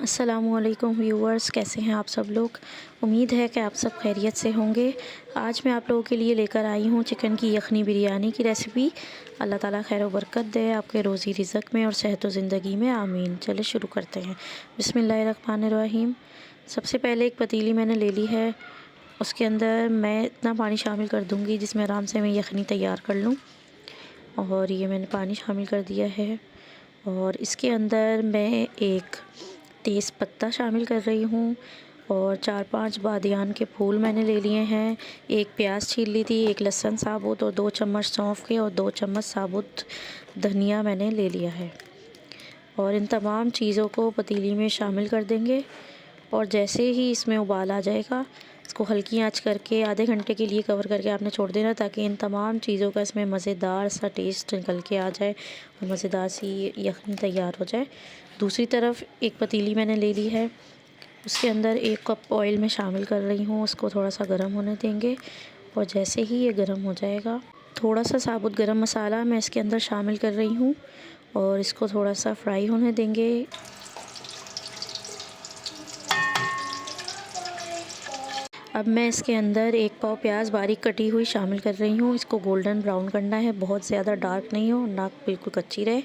अस्सलामुअलैकुम व्यूअर्स, कैसे हैं आप सब लोग। उम्मीद है कि आप सब खैरियत से होंगे। आज मैं आप लोगों के लिए लेकर आई हूँ चिकन की यखनी बिरयानी की रेसिपी। अल्लाह ताला खैर व बरकत दे आपके रोज़ी रिज़्क़ में और सेहत व ज़िंदगी में, आमीन। चले शुरू करते हैं। बिस्मिल्लाहिर्रहमानिर्रहीम। सबसे पहले एक पतीली मैंने ले ली है। उसके अंदर मैं इतना पानी शामिल कर दूँगी जिसमें आराम से मैं यखनी तैयार कर लूँ। और ये मैंने पानी शामिल कर दिया है। और इसके अंदर मैं एक तेज़ पत्ता शामिल कर रही हूँ और 4-5 बादियान के फूल मैंने ले लिए हैं। एक प्याज छील ली थी, एक लहसुन साबुत और 2 चम्मच सौंफ के और 2 चम्मच साबुत धनिया मैंने ले लिया है। और इन तमाम चीज़ों को पतीली में शामिल कर देंगे। और जैसे ही इसमें उबाल आ जाएगा, इसको हल्की आंच करके आधे घंटे के लिए कवर करके आपने छोड़ देना, ताकि इन तमाम चीज़ों का इसमें मज़ेदार सा टेस्ट निकल के आ जाए और मज़ेदार सी यखनी तैयार हो जाए। दूसरी तरफ एक पतीली मैंने ले ली है। उसके अंदर 1 कप ऑयल में शामिल कर रही हूँ। उसको थोड़ा सा गर्म होने देंगे। और जैसे ही ये गर्म हो जाएगा, थोड़ा सा साबुत गरम मसाला मैं इसके अंदर शामिल कर रही हूँ और इसको थोड़ा सा फ्राई होने देंगे। अब मैं इसके अंदर 1 पाव प्याज बारीक कटी हुई शामिल कर रही हूँ। इसको गोल्डन ब्राउन करना है, बहुत ज़्यादा डार्क नहीं हो, ना बिल्कुल कच्ची रहे।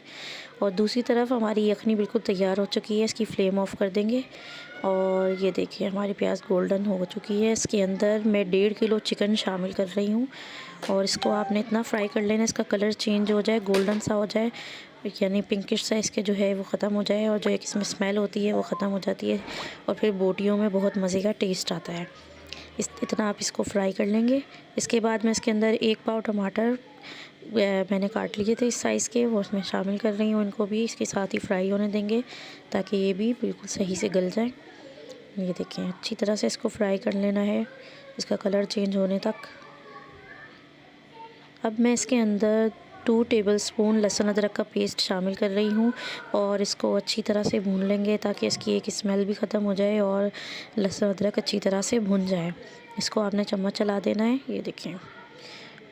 और दूसरी तरफ हमारी यखनी बिल्कुल तैयार हो चुकी है। इसकी फ्लेम ऑफ कर देंगे। और ये देखिए हमारी प्याज गोल्डन हो चुकी है। इसके अंदर मैं 1.5 किलो चिकन शामिल कर रही हूँ। और इसको आपने इतना फ्राई कर लेना, इसका कलर चेंज हो जाए, गोल्डन सा हो जाए, यानी पिंकिश सा इसके जो है वो ख़त्म हो जाए और जो एक इसमें स्मेल होती है वो ख़त्म हो जाती है। और फिर बोटियों में बहुत मज़े का टेस्ट आता है। इतना आप इसको फ्राई कर लेंगे। इसके बाद मैं इसके अंदर 1 पाव टमाटर मैंने काट लिए थे इस साइज़ के, वो उसमें शामिल कर रही हूँ। इनको भी इसके साथ ही फ्राई होने देंगे ताकि ये भी बिल्कुल सही से गल जाए। ये देखें, अच्छी तरह से इसको फ्राई कर लेना है, इसका कलर चेंज होने तक। अब मैं इसके अंदर 2 टेबलस्पून लहसुन अदरक का पेस्ट शामिल कर रही हूँ और इसको अच्छी तरह से भून लेंगे ताकि इसकी एक स्मेल भी ख़त्म हो जाए और लहसुन अदरक अच्छी तरह से भुन जाए। इसको आपने चम्मच चला देना है। ये देखें,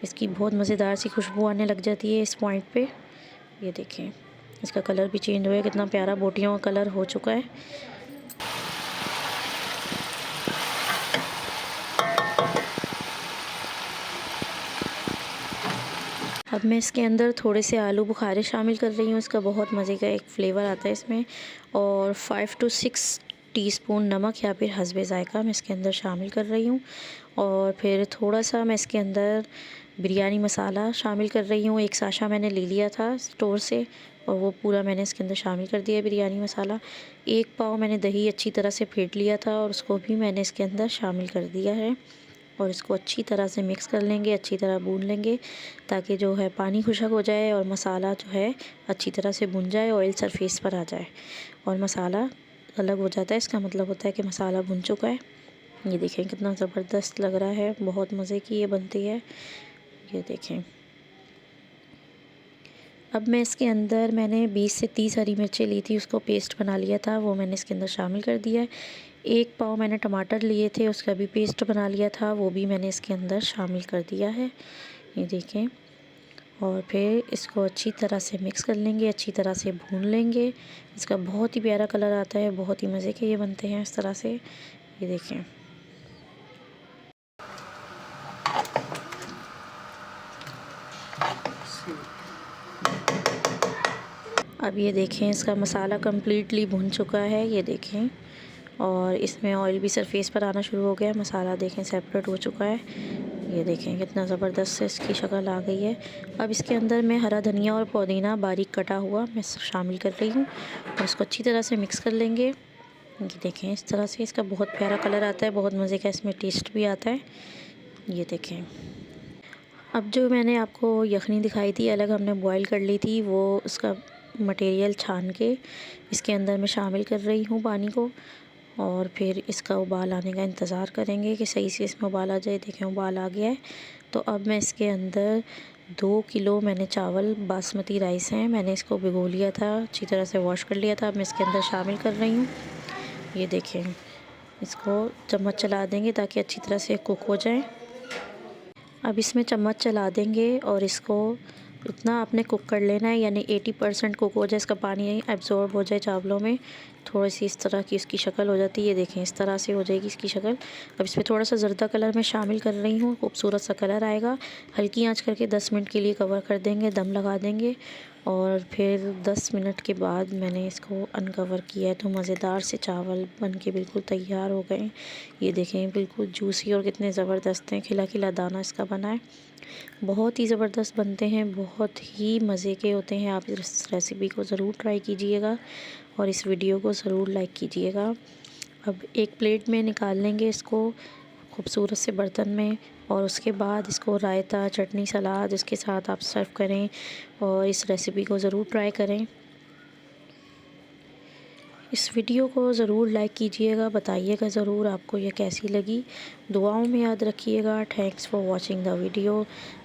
इसकी बहुत मज़ेदार सी खुशबू आने लग जाती है इस पॉइंट पे। ये देखें, इसका कलर भी चेंज हुआ है, कितना प्यारा बोटियों का कलर हो चुका है। अब मैं इसके अंदर थोड़े से आलू बुखारे शामिल कर रही हूँ। इसका बहुत मज़े का एक फ्लेवर आता है इसमें। और 5 to 6 टीस्पून नमक या फिर हस्बे ज़ायक़ा मैं इसके अंदर शामिल कर रही हूँ। और फिर थोड़ा सा मैं इसके अंदर बिरयानी मसाला शामिल कर रही हूँ। 1 साशा मैंने ले लिया था स्टोर से और वो पूरा मैंने इसके अंदर शामिल कर दिया बिरयानी मसाला। 1 पाव मैंने दही अच्छी तरह से फेंट लिया था और उसको भी मैंने इसके अंदर शामिल कर दिया है। और इसको अच्छी तरह से मिक्स कर लेंगे, अच्छी तरह भून लेंगे ताकि जो है पानी खुशक हो जाए और मसाला जो है अच्छी तरह से भुन जाए, ऑयल सरफेस पर आ जाए और मसाला अलग हो जाता है। इसका मतलब होता है कि मसाला भुन चुका है। ये देखें कितना ज़बरदस्त लग रहा है, बहुत मज़े की ये बनती है। ये देखें, अब मैं इसके अंदर मैंने 20 से 30 हरी मिर्चें ली थी, उसको पेस्ट बना लिया था, वो मैंने इसके अंदर शामिल कर दिया है। 1 पाव मैंने टमाटर लिए थे, उसका भी पेस्ट बना लिया था, वो भी मैंने इसके अंदर शामिल कर दिया है। ये देखें, और फिर इसको अच्छी तरह से मिक्स कर लेंगे, अच्छी तरह से भून लेंगे। इसका बहुत ही प्यारा कलर आता है, बहुत ही मज़े के ये बनते हैं इस तरह से। ये देखें, अब ये देखें इसका मसाला कम्प्लीटली भुन चुका है। ये देखें, और इसमें ऑयल भी सरफेस पर आना शुरू हो गया है। मसाला देखें सेपरेट हो चुका है। ये देखें कितना ज़बरदस्त से इसकी शक्ल आ गई है। अब इसके अंदर मैं हरा धनिया और पुदीना बारीक कटा हुआ मैं शामिल कर रही हूँ और इसको अच्छी तरह से मिक्स कर लेंगे। ये देखें, इस तरह से इसका बहुत प्यारा कलर आता है, बहुत मज़े का इसमें टेस्ट भी आता है। ये देखें, अब जो मैंने आपको यखनी दिखाई थी अलग हमने बॉईल कर ली थी, वो उसका मटेरियल छान के इसके अंदर मैं शामिल कर रही हूँ पानी को। और फिर इसका उबाल आने का इंतज़ार करेंगे कि सही से इसमें उबाल आ जाए। देखें उबाल आ गया है। तो अब मैं इसके अंदर 2 किलो मैंने चावल बासमती राइस हैं, मैंने इसको भिगो लिया था, अच्छी तरह से वॉश कर लिया था, अब मैं इसके अंदर शामिल कर रही हूँ। ये देखें, इसको चम्मच चला देंगे ताकि अच्छी तरह से कुक हो जाए। अब इसमें चम्मच चला देंगे और इसको उतना आपने कुक कर लेना है, यानी 80% कुक हो जाए, इसका पानी एब्ज़ॉर्ब हो जाए चावलों में, थोड़ी सी इस तरह की इसकी शक्ल हो जाती है। ये देखें इस तरह से हो जाएगी इसकी शक्ल। अब इसमें थोड़ा सा ज़र्दा कलर मैं शामिल कर रही हूँ, खूबसूरत सा कलर आएगा। हल्की आंच करके 10 मिनट के लिए कवर कर देंगे, दम लगा देंगे और फिर 10 मिनट के बाद मैंने इसको अनकवर किया है तो मज़ेदार से चावल बन के बिल्कुल तैयार हो गए। ये देखें बिल्कुल जूसी और कितने ज़बरदस्त हैं, खिला खिला दाना इसका बना है। बहुत ही ज़बरदस्त बनते हैं, बहुत ही मज़े के होते हैं। आप इस रेसिपी को ज़रूर ट्राई कीजिएगा और इस वीडियो को ज़रूर लाइक कीजिएगा। अब एक प्लेट में निकाल लेंगे इसको खूबसूरत से बर्तन में और उसके बाद इसको रायता, चटनी, सलाद इसके साथ आप सर्व करें और इस रेसिपी को ज़रूर ट्राई करें। इस वीडियो को ज़रूर लाइक कीजिएगा, बताइएगा ज़रूर आपको ये कैसी लगी। दुआओं में याद रखिएगा। Thanks for watching the video.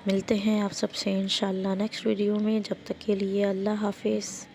मिलते हैं आप सबसे इंशाल्लाह नेक्स्ट वीडियो में। जब तक के लिए अल्लाह हाफिज़।